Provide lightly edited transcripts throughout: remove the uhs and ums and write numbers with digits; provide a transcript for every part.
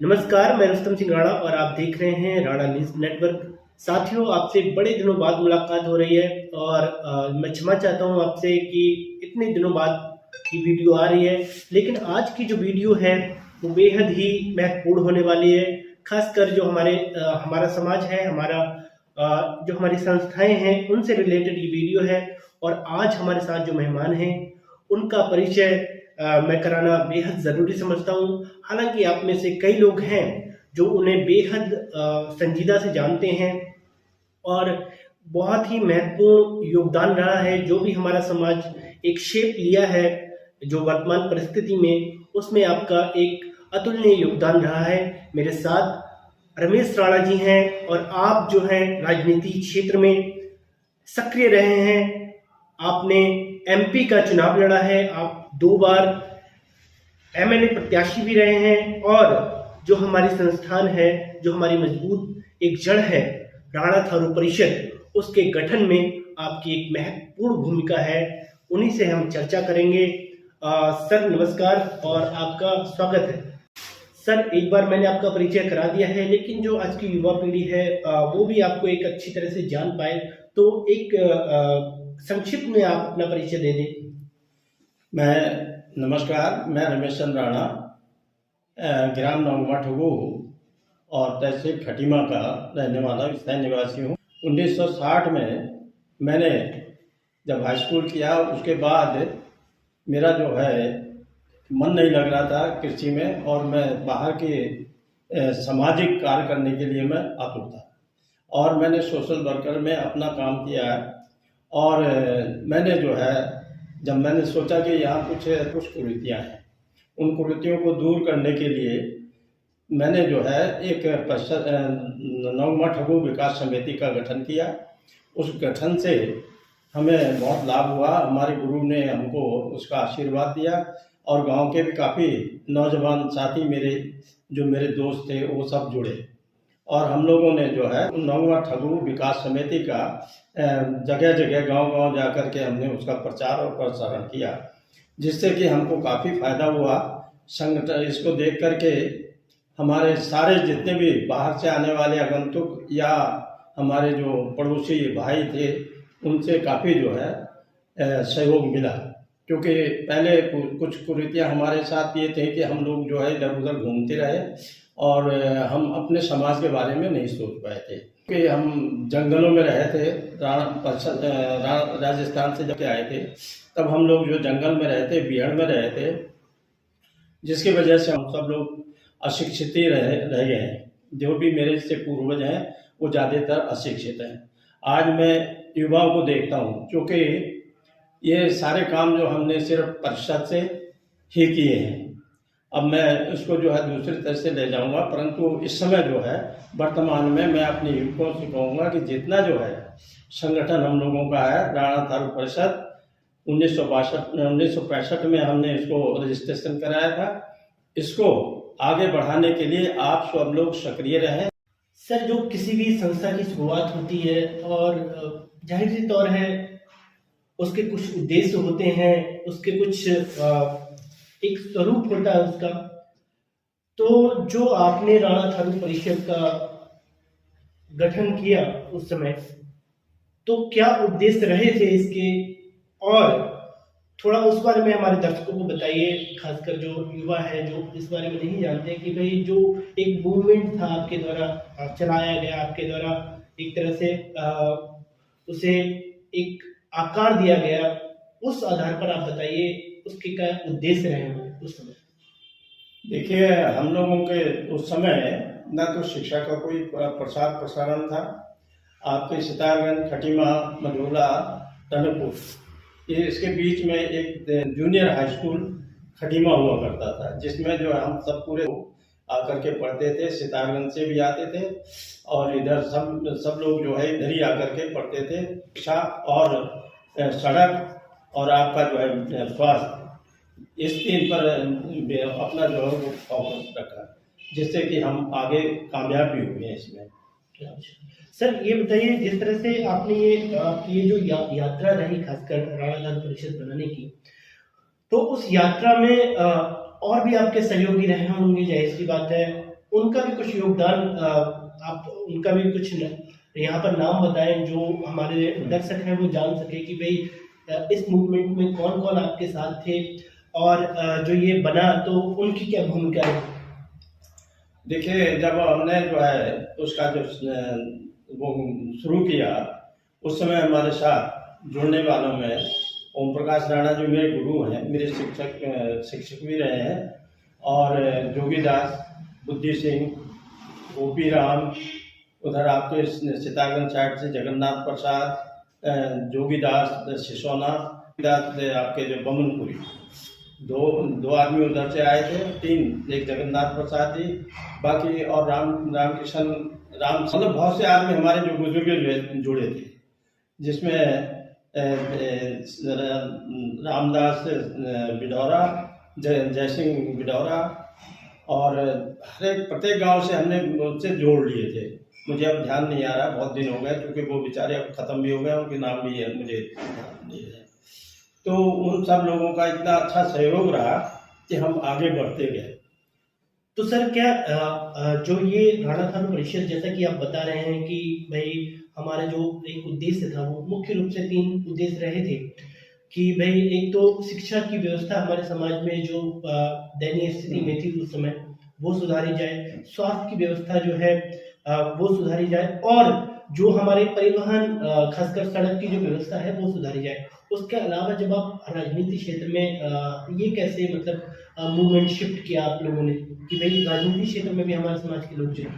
नमस्कार, मैं रुस्तम सिंह राणा और आप देख रहे हैं राणा न्यूज़ नेटवर्क। साथियों, आपसे बड़े दिनों बाद मुलाकात हो रही है और मैं क्षमा चाहता हूं आपसे कि इतने दिनों बाद ये वीडियो आ रही है। लेकिन आज की जो वीडियो है वो बेहद ही महत्वपूर्ण होने वाली है। खासकर जो हमारा समाज है, जो हमारी संस्थाएं हैं, उनसे रिलेटेड ये वीडियो है। और आज हमारे साथ जो मेहमान हैं उनका परिचय मैं कराना बेहद ज़रूरी समझता हूँ। हालाँकि आप में से कई लोग हैं जो उन्हें बेहद संजीदा से जानते हैं और बहुत ही महत्वपूर्ण योगदान रहा है। जो भी हमारा समाज एक शेप लिया है जो वर्तमान परिस्थिति में, उसमें आपका एक अतुलनीय योगदान रहा है। मेरे साथ रमेश राणा जी हैं और आप जो हैं राजनीति क्षेत्र में सक्रिय रहे हैं। आपने एमपी का चुनाव लड़ा है, आप 2 बार एमएलए प्रत्याशी भी रहे हैं और जो हमारी संस्थान है, जो हमारी मजबूत एक जड़ है राणा थारू परिषद, उसके गठन में आपकी एक महत्वपूर्ण भूमिका है। उन्हीं से हम चर्चा करेंगे। सर नमस्कार और आपका स्वागत है। सर, एक बार मैंने आपका परिचय करा दिया है, लेकिन जो आज की युवा पीढ़ी है वो भी आपको एक अच्छी तरह से जान पाए, तो एक संक्षिप्त में आप अपना परिचय दे दें। नमस्कार, मैं रमेश चंद्र राणा, ग्राम नौगमा ठगू और तहसील खटीमा का रहने वाला स्थायी निवासी हूँ। 1960 में मैंने जब हाई स्कूल किया, उसके बाद मेरा जो है मन नहीं लग रहा था कृषि में और मैं बाहर के सामाजिक कार्य करने के लिए मैं आतुर था और मैंने सोशल वर्कर में अपना काम किया। और मैंने जो है जब मैंने सोचा कि यहाँ कुछ कुरीतियाँ हैं, उन कुरीतियों को दूर करने के लिए मैंने जो है एक नौगमा ठगू विकास समिति का गठन किया। उस गठन से हमें बहुत लाभ हुआ। हमारे गुरु ने हमको उसका आशीर्वाद दिया और गांव के भी काफ़ी नौजवान साथी मेरे दोस्त थे वो सब जुड़े और हम लोगों ने जो है नौगमा ठगू विकास समिति का जगह जगह गांव जा कर के हमने उसका प्रचार और प्रसारण किया, जिससे कि हमको काफ़ी फायदा हुआ। संगठन इसको देख करके हमारे सारे जितने भी बाहर से आने वाले आगंतुक या हमारे जो पड़ोसी भाई थे, उनसे काफ़ी जो है सहयोग मिला। क्योंकि पहले कुछ कुरीतियाँ हमारे साथ ये थे कि हम लोग जो है इधर उधर घूमते रहे और हम अपने समाज के बारे में नहीं सोच पाए थे। क्योंकि हम जंगलों में रहे थे, राजस्थान से जब आए थे तब हम लोग जो जंगल में रहे थे, बिहार में रहे थे, जिसकी वजह से हम सब लोग अशिक्षित ही रह गए हैं। जो भी मेरे से पूर्वज हैं वो ज़्यादातर अशिक्षित हैं। आज मैं युवाओं को देखता हूँ, क्योंकि ये सारे काम जो हमने सिर्फ परिषद से ही किए हैं। अब मैं उसको जो है दूसरी तरह से ले जाऊंगा, परंतु इस समय जो है वर्तमान में मैं अपने युवकों से कहूँगा कि जितना जो है संगठन हम लोगों का है राणा थारू परिषद, 1965 में हमने इसको रजिस्ट्रेशन कराया था। इसको आगे बढ़ाने के लिए आप सब लोग सक्रिय रहें। सर, जो किसी भी संस्था की शुरुआत होती है और जाहिर सी तौर है उसके कुछ उद्देश्य होते हैं, उसके कुछ एक स्वरूप होता है उसका। तो जो आपने राणा थारू परिषद का गठन किया उस समय, तो क्या उद्देश्य रहे थे इसके, और थोड़ा उस बारे में हमारे दर्शकों को बताइए, खासकर जो युवा है जो इस बारे में नहीं जानते कि भाई जो एक मूवमेंट था आपके द्वारा चलाया गया, आपके द्वारा एक तरह से उसे एक आकार दिया गया, उस आधार पर आप बताइए उसके क्या उद्देश्य रहे उस समय। देखिए, हम लोगों के उस समय न तो शिक्षा का कोई प्रसार प्रसारण था। आपके सितारगंज, खटीमा, मझोला, टनकपुर, ये इसके बीच में एक जूनियर हाई स्कूल खटीमा हुआ करता था, जिसमें जो हम सब पूरे आकर के पढ़ते थे। सितारगंज से भी आते थे और इधर सब लोग जो है इधर ही आकर के पढ़ते थे। शिक्षा और सड़क और आपका जो है स्वास्थ्य, इस 3 पर अपना जो है वो फोकस रखा, जिससे कि हम आगे कामयाब भी हुए हैं इसमें। सर, ये बताइए, जिस तरह से आपने ये जो यात्रा रही खासकर राणा थारू परिषद बनाने की, तो उस यात्रा में और भी आपके सहयोगी रहे होंगे, जाहिर सी बात है। उनका भी कुछ योगदान, आप उनका भी कुछ यहाँ पर नाम बताएं जो हमारे दर्शक हैं वो जान सके कि भाई इस मूवमेंट में कौन कौन आपके साथ थे और जो ये बना तो उनकी क्या भूमिका है। देखिए, जब हमने जो है उसका जो वो शुरू किया, उस समय हमारे साथ जुड़ने वालों में ओम प्रकाश राणा जो मेरे गुरु हैं, मेरे शिक्षक भी रहे हैं, और जोगी दास, बुद्धि सिंह, गोपी राम, उधर आपके सीतागंज साइड से जगन्नाथ प्रसाद, जोगी दास सिसोना, दास आपके जो बमनपुरी, दो आदमी उधर से आए थे, तीन, एक जगन्नाथ प्रसाद जी, बाकी और रामकिशन मतलब बहुत से आदमी हमारे जो बुजुर्ग जुड़े थे, जिसमें रामदास बिडौरा, जय सिंह बिडौरा, और हर एक प्रत्येक गांव से हमने उनसे जोड़ लिए थे। मुझे अब ध्यान नहीं आ रहा, बहुत दिन हो गए, क्योंकि वो बेचारे अब खत्म भी हो गए, उनके नाम भी है मुझे ध्यान नहीं है। तो उन सब लोगों का इतना अच्छा सहयोग रहा कि हम आगे बढ़ते गए। तो सर क्या जो ये राणा थारू परिषद, जैसा कि आप बता रहे हैं कि भाई हमारा जो एक उद्देश्य था वो मुख्य रूप से 3 उद्देश्य रहे थे कि भाई एक तो शिक्षा की व्यवस्था हमारे समाज में जो दयनीय स्थिति में थी उस समय वो सुधारी जाए, स्वास्थ्य की व्यवस्था जो है वो सुधारी जाए, और जो हमारे परिवहन खासकर सड़क की जो व्यवस्था है वो सुधारी जाए। उसके अलावा जब आप राजनीति क्षेत्र में ये कैसे मतलब मूवमेंट शिफ्ट किया आप लोगों ने कि भाई राजनीति क्षेत्र में भी हमारे समाज के लोग जुड़े।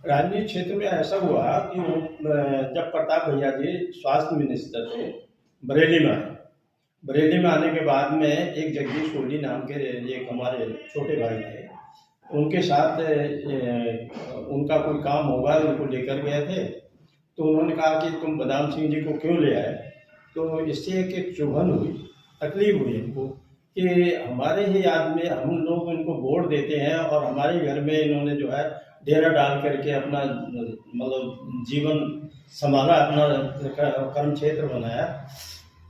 राजनीतिक क्षेत्र में ऐसा हुआ कि जब प्रताप भैया जी स्वास्थ्य मिनिस्टर थे, बरेली में आए। बरेली में आने के बाद में एक जगदीश कोहली नाम के एक हमारे छोटे भाई थे, उनके साथ उनका कोई काम होगा, उनको लेकर गए थे। तो उन्होंने कहा कि तुम बदाम सिंह जी को क्यों ले आए। तो इससे एक चुभन हुई, तकलीफ हुई इनको कि हमारे ही आदमी, हम लोग इनको वोट देते हैं और हमारे घर में इन्होंने जो है डेरा डाल करके अपना मतलब जीवन संभाला, अपना कर्म क्षेत्र बनाया।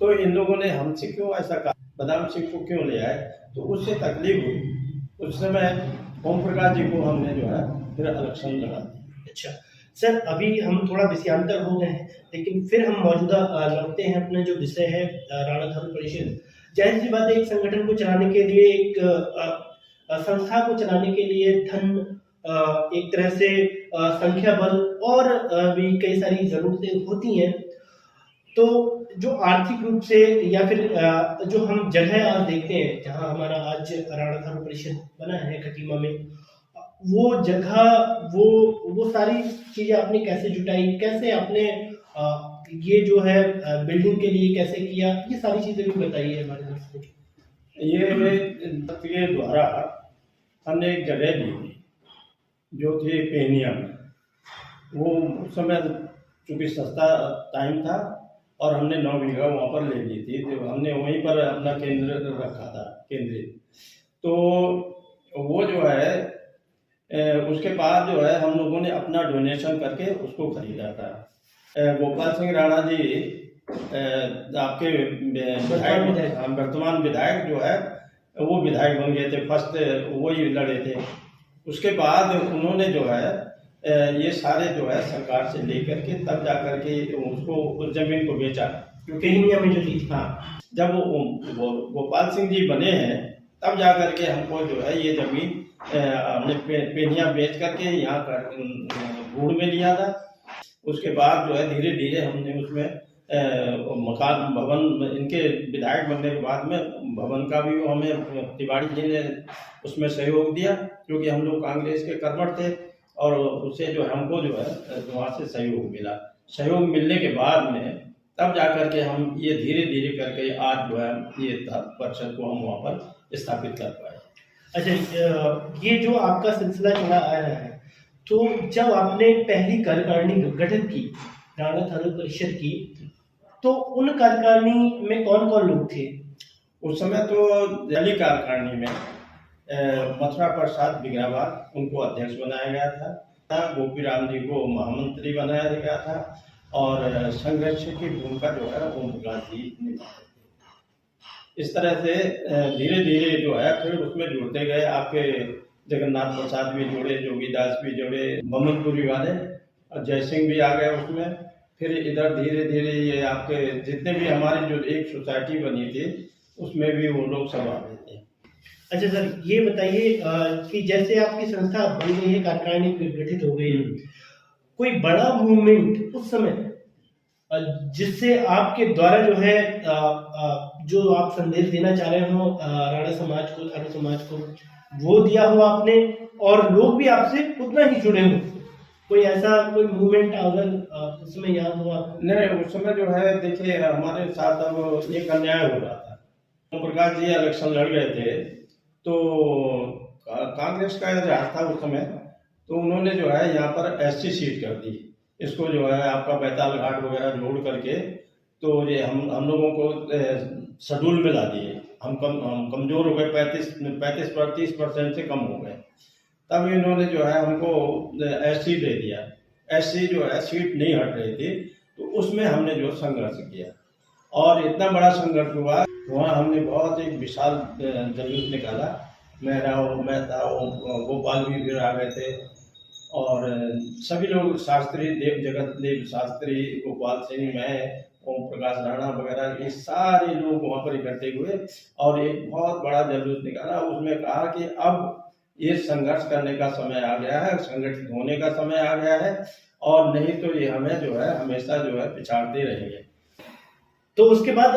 तो इन लोगों ने हमसे क्यों ऐसा कहा, बदाम सिंह को क्यों ले आए, तो उससे तकलीफ हुई। उस समय ओम प्रकाश जी को हमने जो है फिर इलेक्शन लगा दिया। अच्छा सर, अभी हम थोड़ा विषयांतर हो गए हैं, लेकिन फिर हम मौजूदा लौटते हैं अपना जो विषय है राणा थारू परिषद। जाहिर सी बात है, एक संगठन को चलाने के लिए, एक संस्था को चलाने के लिए धन, एक तरह से संख्या बल और भी कई सारी जरूरतें होती हैं। तो जो आर्थिक रूप से या फिर जो हम जगह आज देखते हैं जहां हमारा आज राणा थारू परिषद बना है खटीमा में, वो जगह, वो सारी चीजें आपने कैसे जुटाई, कैसे आपने ये जो है बिल्डिंग के लिए कैसे किया, ये सारी चीजें भी बताइए हमारे दोस्तों को। ये द्वारा हमने एक जगह ली थी जो थी पेनिया में। वो उस समय चूँकि सस्ता टाइम था और हमने 9 बीघा वहाँ पर ले ली थी, तो हमने वहीं पर अपना केंद्र रखा था, केंद्रित। तो वो जो है उसके बाद जो है हम लोगों ने अपना डोनेशन करके उसको खरीदा था। गोपाल सिंह राणा जी आपके वर्तमान विधायक जो है वो विधायक बन गए थे, फर्स्ट वही लड़े थे। उसके बाद उन्होंने जो है ये सारे जो है सरकार से लेकर के तब जाकर के उसको उस जमीन को बेचा, क्योंकि इंडिया में जो ली थी। हाँ, जब वो गोपाल सिंह जी बने हैं तब जाकर के हमको जो है ये जमीन हमने पेनिया बेच करके यहाँ कर गूड़ में लिया था। उसके बाद जो है धीरे धीरे हमने उसमें मकान भवन, इनके विधायक बनने के बाद में भवन का भी हमें तिवारी जी ने उसमें सहयोग दिया, क्योंकि हम लोग कांग्रेस के कर्मठ थे और उससे जो हमको जो है वहाँ से सहयोग मिला। सहयोग मिलने के बाद में तब जाकर के हम ये धीरे धीरे करके आज जो है ये परिषद को हम वहाँ पर स्थापित कर पाए। अच्छा, ये जो आपका सिलसिला चला आ रहा है, तो जब आपने पहली कार्यकारिणी गठित की राणा थारू परिषद की, तो उन कार्यकारिणी में कौन कौन लोग थे? उस समय तो दिल्ली कार्यकारिणी में मथुरा प्रसाद बिगराबाद उनको अध्यक्ष बनाया गया था, गोपी राम जी को महामंत्री बनाया गया था, और संरक्षक की भूमिका जो है ओम प्रकाश जी निभाते थे। इस तरह से धीरे धीरे जो है फिर उसमें जुड़ते गए। आपके जगन्नाथ प्रसाद भी जुड़े, जोगीदास भी जुड़े, बमनपुरी वाले, और जयसिंह भी आ गए उसमें। फिर इधर धीरे धीरे ये आपके जितने भी हमारी जो एक सोसाइटी बनी थी उसमें भी वो लोग सब आ गए थे। अच्छा सर, ये बताइए कि जैसे आपकी संस्था बन गई है, कार्यकारिणी गठित हो गई है, कोई बड़ा मूवमेंट उस समय जिससे आपके द्वारा जो है जो आप संदेश देना चाह रहे हो राणा समाज को, थारू समाज को, वो दिया हो आपने, और लोग भी आपसे उतना ही जुड़े हो? कोई ऐसा कोई मूवमेंट अगर उस समय याद हो आपको? नहीं, उस समय जो है देखिए हमारे साथ अब एक अन्याय हो रहा था। ओम प्रकाश जी इलेक्शन लड़ गए थे, तो कांग्रेस का राज था उस समय, तो उन्होंने जो है यहाँ पर एससी सीट कर दी। इसको जो है आपका बैताल घाट वगैरह जोड़ करके, तो ये हम लोगों को शेड्यूल में ला दिए। हम कमजोर हो गए, 35-30% से कम हो गए। तब इन्होंने जो है हमको एससी दे दिया। एससी जो है सीट नहीं हट रही थी, तो उसमें हमने जो संघर्ष किया, और इतना बड़ा संघर्ष हुआ। वहाँ हमने बहुत एक विशाल जुलूस निकाला। मैं था, गोपाल भी फिर आ गए थे, और सभी लोग, शास्त्री जगत देव शास्त्री, गोपाल सिंह, मैं, ओम प्रकाश राणा वगैरह, ये सारे लोग वहाँ पर इकट्ठे हुए और एक बहुत बड़ा जुलूस निकाला। उसमें कहा कि अब ये संघर्ष करने का समय आ गया है, संगठित होने का समय आ गया है, और नहीं तो ये हमें जो है हमेशा जो है पिछाड़ते रहेंगे। तो उसके बाद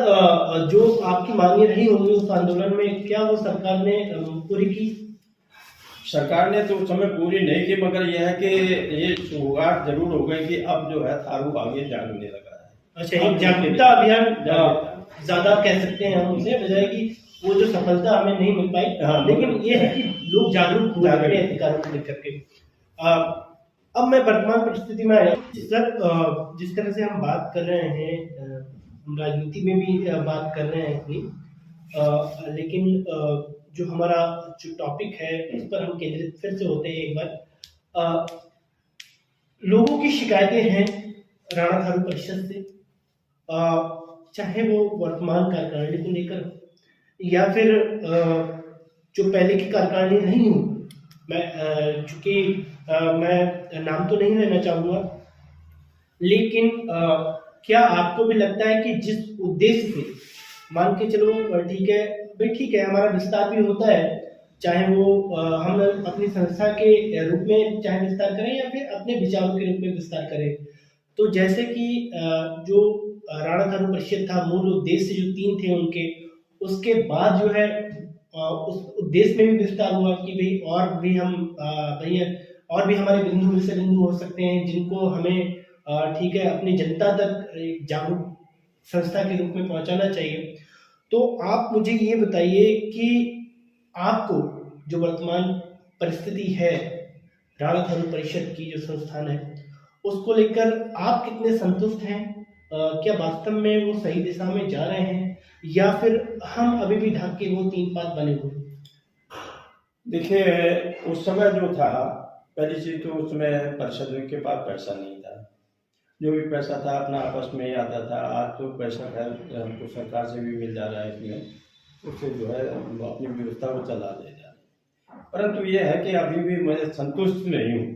जो आपकी मांगे रही होंगी उस आंदोलन में, क्या वो सरकार ने पूरी की? सरकार ने तो उस समय पूरी नहीं की, मगर यह है कि ये शुरुआत जरूर हो गई कि अब जो है थारू आगे जागने लगा है। अच्छा, एक जागरूकता अभियान ज्यादा कह सकते हैं हम उसे, बजाय कि वो जो सफलता हमें नहीं मिल पाई। हाँ, लेकिन ये है कि लोग जागरूक हो रहे हैं अधिकारों को लेकर के। अब मैं वर्तमान परिस्थिति में आया सर, जिस तरह से हम बात कर रहे हैं, हम राजनीति में भी बात कर रहे हैं अपनी, लेकिन जो हमारा जो टॉपिक है उस पर हम केंद्रित फिर से होते हैं एक बार। लोगों की शिकायतें हैं राणा थारू परिषद से, चाहे वो वर्तमान कार्यकारिणी को लेकर या फिर जो पहले की कार्यकारिणी नहीं हो। मैं चूंकि मैं नाम तो नहीं लेना चाहूँगा, लेकिन क्या आपको भी लगता है कि जिस उद्देश्य से, मान के चलो ठीक है भाई, ठीक है, हमारा विस्तार भी होता है, चाहे वो हम अपनी संस्था के रूप में चाहे विस्तार करें या फिर अपने विचारों के रूप में विस्तार करें, तो जैसे कि जो राणा थारू परिषद था, मूल उद्देश्य जो 3 थे उनके, उसके बाद जो है उस उद्देश्य में भी विस्तार हुआ कि भाई और भी हम भैया और भी हमारे बिंदु विषय बिंदु हो सकते हैं जिनको हमें ठीक है अपनी जनता तक एक जागरूक संस्था के रूप में पहुंचाना चाहिए। तो आप मुझे ये बताइए कि आपको जो वर्तमान परिस्थिति है राणा थारू परिषद की जो संस्थान है, उसको लेकर आप कितने संतुष्ट हैं? क्या वास्तव में वो सही दिशा में जा रहे हैं या फिर हम अभी भी ढक के वो 3 पात बने हुए? देखिए उस समय जो था, पहली चीज तो उसमें परिषद के पास पैसा नहीं था। जो भी पैसा था अपना आपस में ही आता था। आज तो पैसा खैर हमको सरकार से भी मिल जा रहा है, इसमें उससे जो है अपनी व्यवस्था को चला ले जा रहे हैं। परंतु ये है कि अभी भी मैं संतुष्ट नहीं हूँ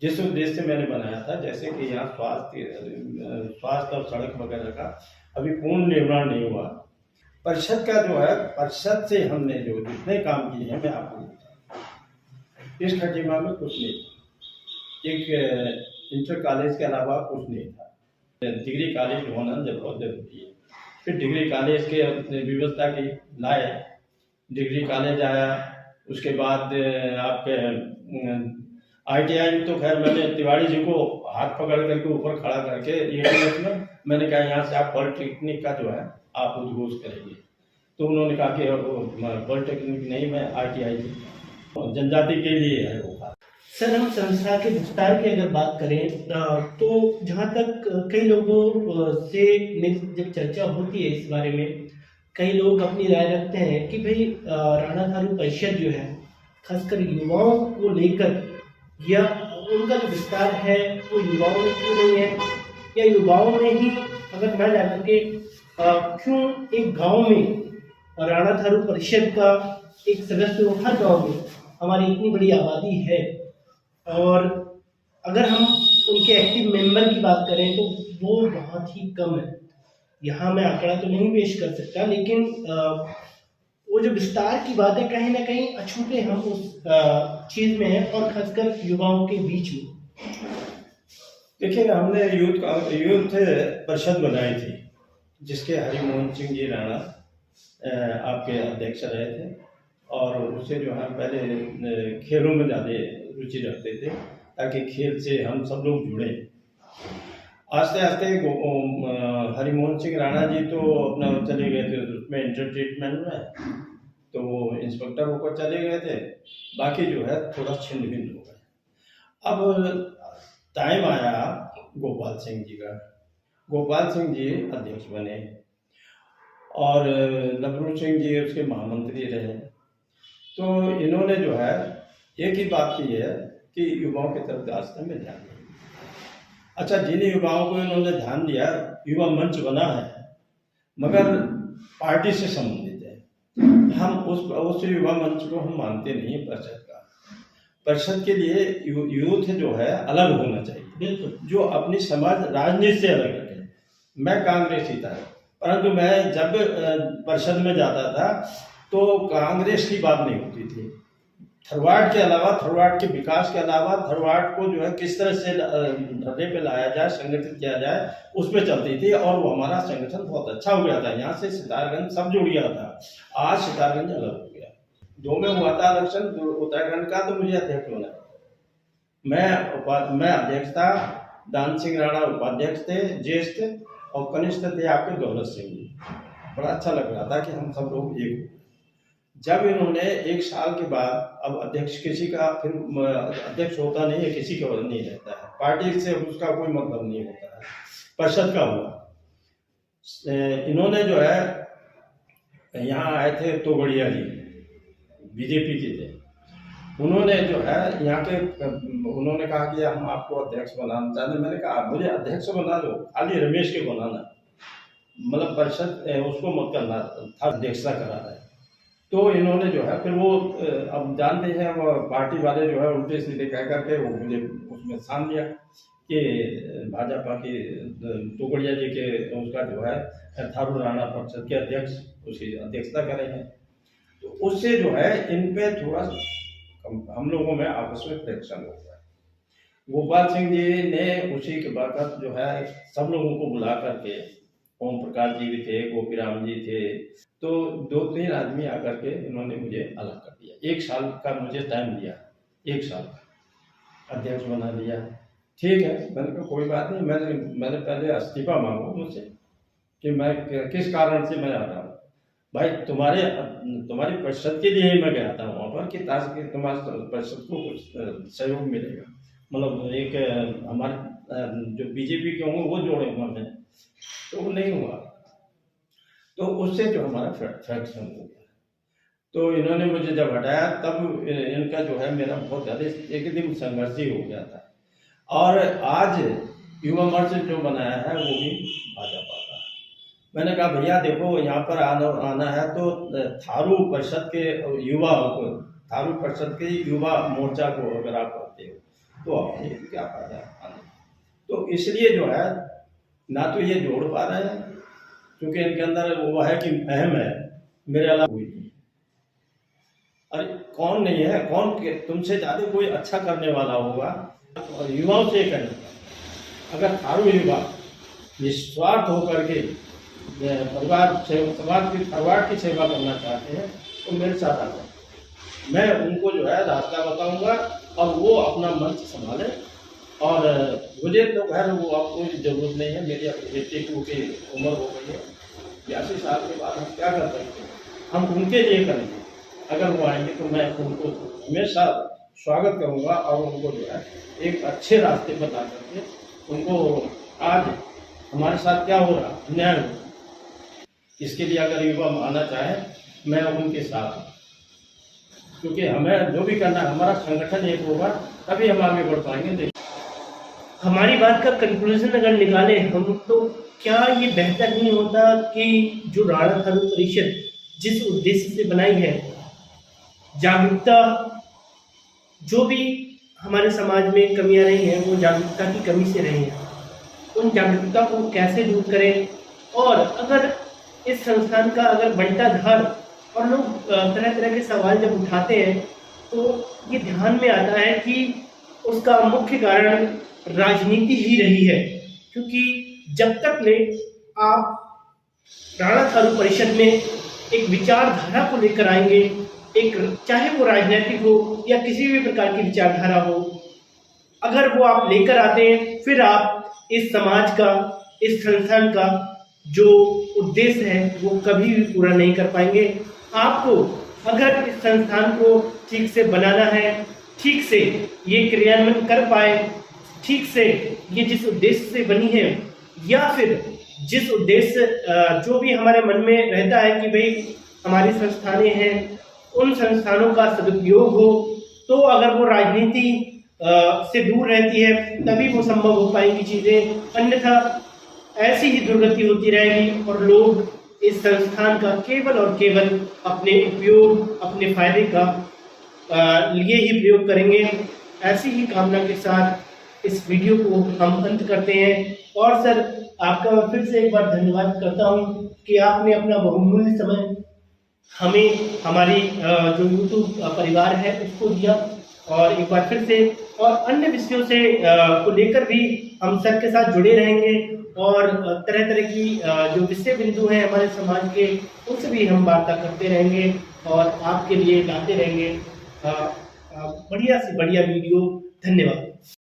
जिस उद्देश्य से मैंने बनाया था। जैसे कि यहाँ स्वास्थ्य और सड़क वगैरह का अभी पूर्ण निर्माण नहीं हुआ। परिषद का जो है, परिषद से हमने जो जितने काम किए हैं मैं आपको इस खटीमा में कुछ नहीं, एक इंटर कॉलेज के अलावा कुछ नहीं था। डिग्री कॉलेज होना बहुत जरूरी है। फिर डिग्री कॉलेज के व्यवस्था की लाए, डिग्री कॉलेज आया। उसके बाद आपके ITI तो खैर मैंने तिवारी जी को हाथ पकड़ करके ऊपर खड़ा करके में मैंने कहा यहाँ से आप पॉलिटेक्निक का जो है आप उद्घोष करेंगे। तो उन्होंने कहा कि पॉलिटेक्निक नहीं, मैं ITI जनजाति के लिए है वो। सर, हम संस्था के विस्तार की अगर बात करें तो जहाँ तक कई लोगों से जब चर्चा होती है इस बारे में, कई लोग अपनी राय रखते हैं कि भाई राणा थारू परिषद जो है खासकर युवाओं को लेकर, या उनका जो विस्तार है वो युवाओं में क्यों नहीं है, या युवाओं में ही अगर ना जाकर के क्यों एक गांव में राणा थारू परिषद का एक सदस्य हो हर गांव में, हमारी इतनी बड़ी आबादी है और अगर हम उनके एक्टिव मेंबर की बात करें तो वो बहुत ही कम है। यहाँ मैं आंकड़ा तो नहीं पेश कर सकता, लेकिन वो जो विस्तार की बात है कहीं ना कहीं अछूते हम उस चीज़ में हैं, और खासकर युवाओं के बीच में। देखिए, हमने यूथ परिषद बनाई थी, जिसके हरिमोहन सिंह जी राणा आपके अध्यक्ष रहे थे, और उससे जो है पहले खेलों में ज़्यादा रुचि रखते थे ताकि खेल से हम सब लोग जुड़े। आस्ते आस्ते हरिमोहन सिंह राणा जी तो अपना चले गए थे उसमें इंटर ट्रीटमेंट में, तो वो इंस्पेक्टर होकर चले गए थे। बाकी जो है थोड़ा छिन्न भिन्न हो गए। अब टाइम आया गोपाल सिंह जी का। गोपाल सिंह जी अध्यक्ष बने और लबरू सिंह जी उसके महामंत्री रहे। तो इन्होंने जो है एक ही बात की है कि युवाओं की तरफ रास्ते में ध्यान दिया। अच्छा, जिन युवाओं को इन्होंने ध्यान दिया, युवा मंच बना है मगर पार्टी से संबंधित है। हम उस युवा मंच को हम मानते नहीं है परिषद का। परिषद के लिए यूथ जो है अलग होना चाहिए, बिल्कुल, जो अपनी समाज राजनीति से अलग रखे। मैं कांग्रेसी था, परंतु मैं जब परिषद में जाता था तो कांग्रेस की बात नहीं होती थी। थरवाड के अलावा, थरवाड के विकास के अलावा, थरवाड को जो है किस तरह से धरने पे लाया जाए, संगठित किया जाए, उस पर चलती थी। और वो हमारा संगठन बहुत अच्छा हो गया था। यहाँ से सितारगंज सब जुड़ गया था। आज सितारगंज अलग हो गया। 2 में हुआ था इलेक्शन उत्तराखंड का, तो मुझे अध्यक्ष होना था। मैं अध्यक्ष था, दान सिंह राणा उपाध्यक्ष थे, ज्येष्ठ, और कनिष्ठ थे आपके दौलत सिंह जी। बड़ा अच्छा लग रहा था कि हम सब लोग एक। जब इन्होंने 1 साल के बाद, अब अध्यक्ष किसी का फिर अध्यक्ष होता नहीं है, किसी का नहीं रहता है, पार्टी से उसका कोई मतलब नहीं होता है, परिषद का हुआ। इन्होंने जो है यहाँ आए थे तोगड़िया जी, बीजेपी के थे। उन्होंने जो है यहाँ के उन्होंने कहा कि हम आपको अध्यक्ष बनाना चाहते हैं। मैंने कहा मुझे अध्यक्ष बना दो, खाली रमेश के बनाना, मतलब परिषद उसको मत करना था, अध्यक्षता करा रहा है। तो इन्होंने जो है फिर वो अब जानते हैं वो पार्टी वाले जो है उल्टे सीधे कह करके वो मुझे उसमें सान दिया कि भाजपा की तोगड़िया जी के उसका जो है थारू राणा परिषद के अध्यक्ष उसकी अध्यक्षता करेंगे। तो उससे जो है इन पे थोड़ा हम लोगों में आपस में फ्रिक्शन हो गया। गोपाल सिंह जी ने उसी के बाद जो है सब लोगों को बुला करके, ओम प्रकाश जी भी थे, गोपीराम जी थे, तो 2-3 आदमी आकर के इन्होंने मुझे अलग कर दिया। 1 साल का मुझे टाइम दिया, 1 साल का अध्यक्ष बना दिया। ठीक है, मैंने कहा कोई बात नहीं। मैंने पहले इस्तीफा मांगो मुझसे कि मैं किस कारण से मैं आ रहा हूँ। भाई तुम्हारी परिषद के लिए ही मैं गया था वहाँ पर कि ताकि तुम्हारे परिषद को कुछ सहयोग मिलेगा, मतलब एक हमारे जो बीजेपी के होंगे वो जोड़े उन्होंने, तो वो नहीं हुआ। तो उससे जो हमारा फ्रैक्शन हो गया। तो इन्होंने मुझे जब हटाया तब इनका जो है मेरा बहुत ज़्यादा एक दिन संघर्ष ही हो गया था। और आज युवा मोर्चा जो बनाया है वो भी भाजपा का। मैंने कहा भैया देखो, यहाँ पर आना है तो थारू परिषद के युवाओं को, थारू परिषद के युवा मोर्चा को अगर आप करते हो तो आप क्या फायदा आने। तो इसलिए जो है ना तो ये जोड़ पा रहे हैं, क्योंकि इनके अंदर वो है कि अहम है, मेरे अलावा कोई नहीं। अरे कौन नहीं है, कौन तुमसे ज़्यादा कोई अच्छा करने वाला होगा। और युवाओं से कहना, अगर थारू युवा निस्वार्थ होकर के परिवार समाज की थरवाड की सेवा करना चाहते हैं तो मेरे साथ आ जाए। मैं उनको जो है रास्ता बताऊंगा और वो अपना मंच संभाले। और मुझे तो खैर वो अब कोई ज़रूरत नहीं है, मेरी 82 की उम्र हो गई है। 82 साल के बाद हम क्या कर सकते हैं, हम उनके लिए करेंगे। अगर वो आएंगे तो मैं उनको हमेशा स्वागत करूंगा और उनको जो है एक अच्छे रास्ते बता करके उनको आज हमारे साथ क्या हो रहा, अन्याय हो रहा, इसके लिए अगर युवा आना चाहे मैं उनके साथ हूँ। क्योंकि हमें जो भी करना है, हमारा संगठन एक होगा तभी हम आगे बढ़ पाएंगे। हमारी बात का कंक्लूजन अगर निकाले हम तो क्या ये बेहतर नहीं होता कि जो राणा थारू परिषद जिस उद्देश्य से बनाई है, जागरूकता जो भी हमारे समाज में कमियां रही हैं वो जागरूकता की कमी से रही हैं। उन जागरूकता को कैसे दूर करें, और अगर इस संस्थान का अगर बंटाधार और लोग तरह तरह के सवाल जब उठाते हैं तो ये ध्यान में आता है कि उसका मुख्य कारण राजनीति ही रही है। क्योंकि जब तक ले आप राणा थारू परिषद में एक विचारधारा को लेकर आएंगे, एक चाहे वो राजनीतिक हो या किसी भी प्रकार की विचारधारा हो, अगर वो आप लेकर आते हैं फिर आप इस समाज का, इस संस्थान का जो उद्देश्य है वो कभी भी पूरा नहीं कर पाएंगे। आपको अगर इस संस्थान को ठीक से बनाना है, ठीक से ये क्रियान्वयन कर पाए, ठीक से ये जिस उद्देश्य से बनी है, या फिर जिस उद्देश्य जो भी हमारे मन में रहता है कि भाई हमारी संस्थानें हैं, उन संस्थानों का सदुपयोग हो, तो अगर वो राजनीति से दूर रहती है तभी वो संभव हो पाएंगी चीजें, अन्यथा ऐसी ही दुर्गति होती रहेगी और लोग इस संस्थान का केवल और केवल अपने उपयोग, अपने फायदे का लिए ही प्रयोग करेंगे। ऐसी ही कामना के साथ इस वीडियो को हम अंत करते हैं। और सर, आपका मैं फिर से एक बार धन्यवाद करता हूं कि आपने अपना बहुमूल्य समय हमें, हमारी जो यूट्यूब परिवार है उसको दिया, और एक बार फिर से और अन्य विषयों से को लेकर भी हम सर के साथ जुड़े रहेंगे, और तरह तरह की जो विषय बिंदु हैं हमारे समाज के, उनसे भी हम वार्ता करते रहेंगे और आपके लिए लाते रहेंगे बढ़िया से बढ़िया वीडियो। धन्यवाद।